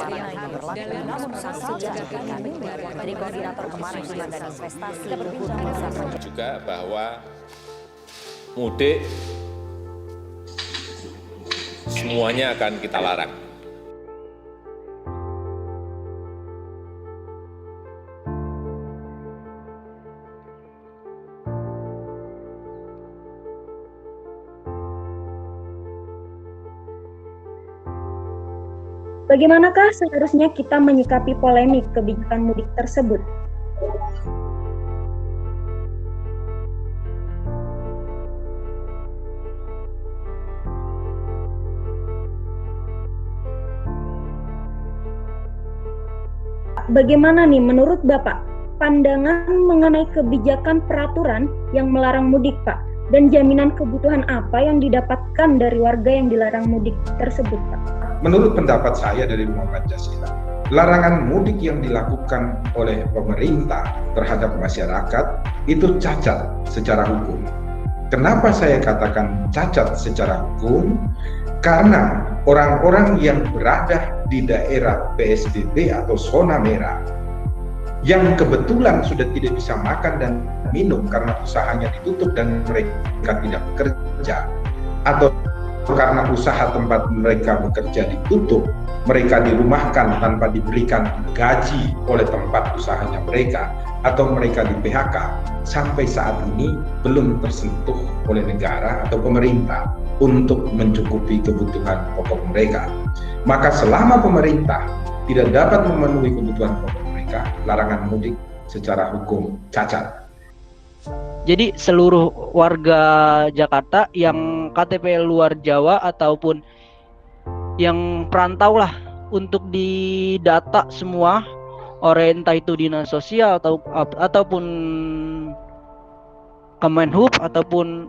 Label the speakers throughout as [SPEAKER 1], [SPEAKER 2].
[SPEAKER 1] larangan itu berlaku, namun saja dari koordinator kemaritiman dan investasi
[SPEAKER 2] juga bahwa mudik semuanya akan kita larang.
[SPEAKER 3] Bagaimanakah seharusnya kita menyikapi polemik kebijakan mudik tersebut? Bagaimana nih menurut Bapak pandangan mengenai kebijakan peraturan yang melarang mudik, Pak? Dan jaminan kebutuhan apa yang didapatkan dari warga yang dilarang mudik tersebut, Pak?
[SPEAKER 4] Menurut pendapat saya dari Rumah Pancasila, larangan mudik yang dilakukan oleh pemerintah terhadap masyarakat itu cacat secara hukum. Kenapa saya katakan cacat secara hukum? Karena orang-orang yang berada di daerah PSBB atau zona merah yang kebetulan sudah tidak bisa makan dan minum karena usahanya ditutup dan mereka tidak bekerja, atau karena usaha tempat mereka bekerja ditutup, mereka dirumahkan tanpa diberikan gaji oleh tempat usahanya mereka, atau mereka di PHK, sampai saat ini belum tersentuh oleh negara atau pemerintah untuk mencukupi kebutuhan pokok mereka. Maka selama pemerintah tidak dapat memenuhi kebutuhan pokok mereka, larangan mudik secara hukum cacat.
[SPEAKER 5] Jadi seluruh warga Jakarta yang KTP luar Jawa ataupun yang perantau lah untuk didata semua, entah itu dinas sosial ataupun Kemenhub ataupun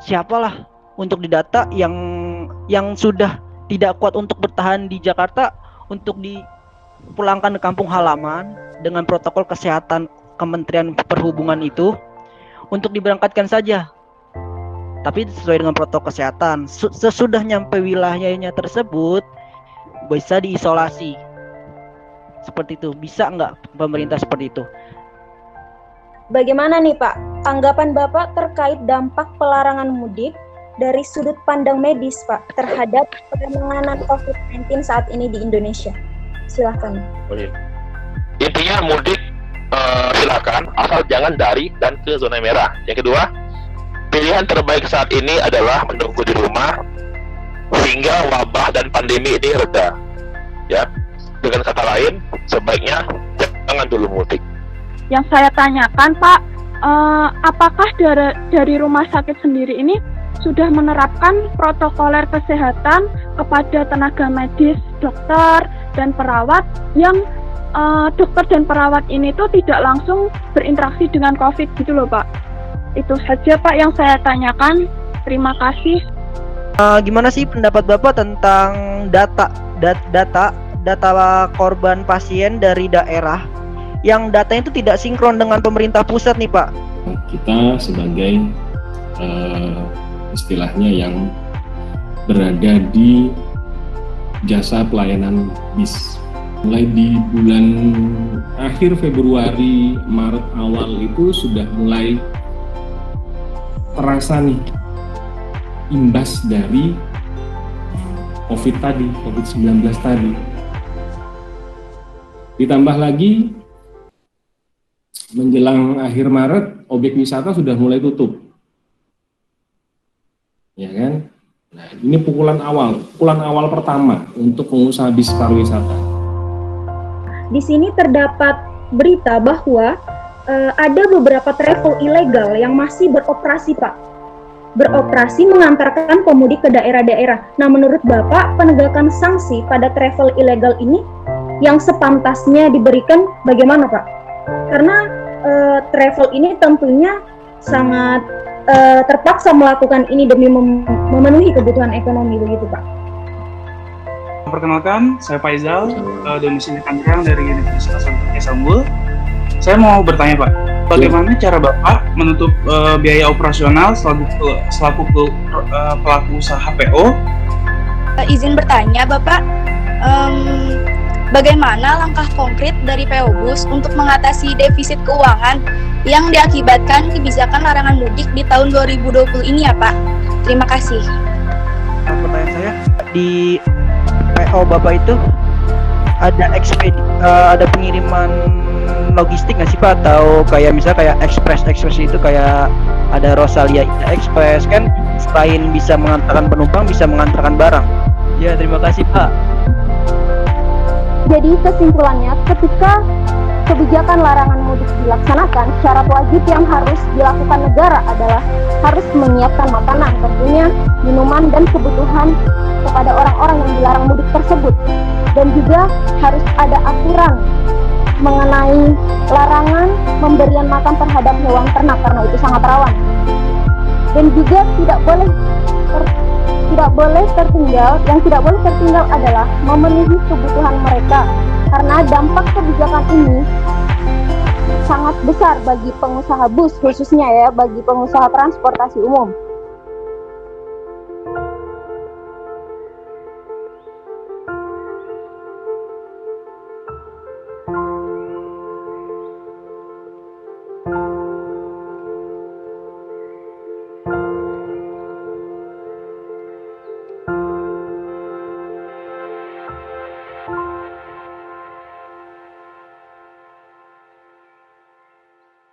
[SPEAKER 5] siapalah, untuk didata yang sudah tidak kuat untuk bertahan di Jakarta untuk dipulangkan ke kampung halaman dengan protokol kesehatan Kementerian Perhubungan itu, untuk diberangkatkan saja, tapi sesuai dengan protokol kesehatan. Sesudah nyampe wilayahnya tersebut bisa diisolasi. Seperti itu, bisa nggak pemerintah seperti itu?
[SPEAKER 3] Bagaimana nih Pak, tanggapan Bapak terkait dampak pelarangan mudik dari sudut pandang medis Pak terhadap penanganan COVID-19 saat ini di Indonesia? Silakan.
[SPEAKER 6] Intinya mudik silakan, asal jangan dari dan ke zona merah. Yang kedua, pilihan terbaik saat ini adalah menunggu di rumah hingga wabah dan pandemi ini reda. Ya, dengan kata lain, sebaiknya jangan dulu mudik.
[SPEAKER 7] Yang saya tanyakan, Pak, apakah dari rumah sakit sendiri ini sudah menerapkan protokoler kesehatan kepada tenaga medis, dokter, dan perawat yang dokter dan perawat ini tuh tidak langsung berinteraksi dengan COVID gitu loh Pak. Itu saja Pak yang saya tanyakan. Terima kasih.
[SPEAKER 5] Gimana sih pendapat Bapak tentang data korban pasien dari daerah yang datanya itu tidak sinkron dengan pemerintah pusat nih Pak?
[SPEAKER 8] Kita sebagai istilahnya yang berada di jasa pelayanan bis, mulai di bulan akhir Februari, Maret awal itu sudah mulai terasa nih imbas dari COVID-19 tadi. Ditambah lagi menjelang akhir Maret, objek wisata sudah mulai tutup. Ya kan? Nah, ini pukulan awal pertama untuk pengusaha bis pariwisata.
[SPEAKER 3] Di sini terdapat berita bahwa ada beberapa travel ilegal yang masih beroperasi, Pak. Beroperasi mengantarkan pemudik ke daerah-daerah. Nah, menurut Bapak, penegakan sanksi pada travel ilegal ini yang sepantasnya diberikan bagaimana, Pak? Karena travel ini tentunya sangat terpaksa melakukan ini demi memenuhi kebutuhan ekonomi, begitu, Pak.
[SPEAKER 9] Perkenalkan, saya Faizal, domisili Tangerang dari Universitas Istanbul. Saya mau bertanya Pak, bagaimana cara Bapak menutup biaya operasional selaku pelaku usaha HPO?
[SPEAKER 10] Izin bertanya Bapak, bagaimana langkah konkret dari PO Bus untuk mengatasi defisit keuangan yang diakibatkan kebijakan larangan mudik di tahun 2020 ini ya Pak? Terima kasih.
[SPEAKER 5] Pertanyaan saya, di PO Bapak itu ada ada pengiriman logistik nggak sih Pak? Atau kayak misalnya kayak ekspres itu kayak ada Rosalia Express kan, selain bisa mengantarkan penumpang bisa mengantarkan barang. Ya, terima kasih Pak.
[SPEAKER 3] Jadi kesimpulannya, ketika kebijakan larangan mudik dilaksanakan, syarat wajib yang harus dilakukan negara adalah harus menyiapkan makanan, tentunya minuman dan kebutuhan kepada orang-orang yang dilarang mudik tersebut. Dan juga harus ada aturan mengenai larangan pemberian makan terhadap hewan ternak karena itu sangat rawan. Dan juga tidak boleh tertinggal adalah memenuhi kebutuhan mereka, karena dampak kebijakan ini sangat besar bagi pengusaha bus, khususnya ya bagi pengusaha transportasi umum.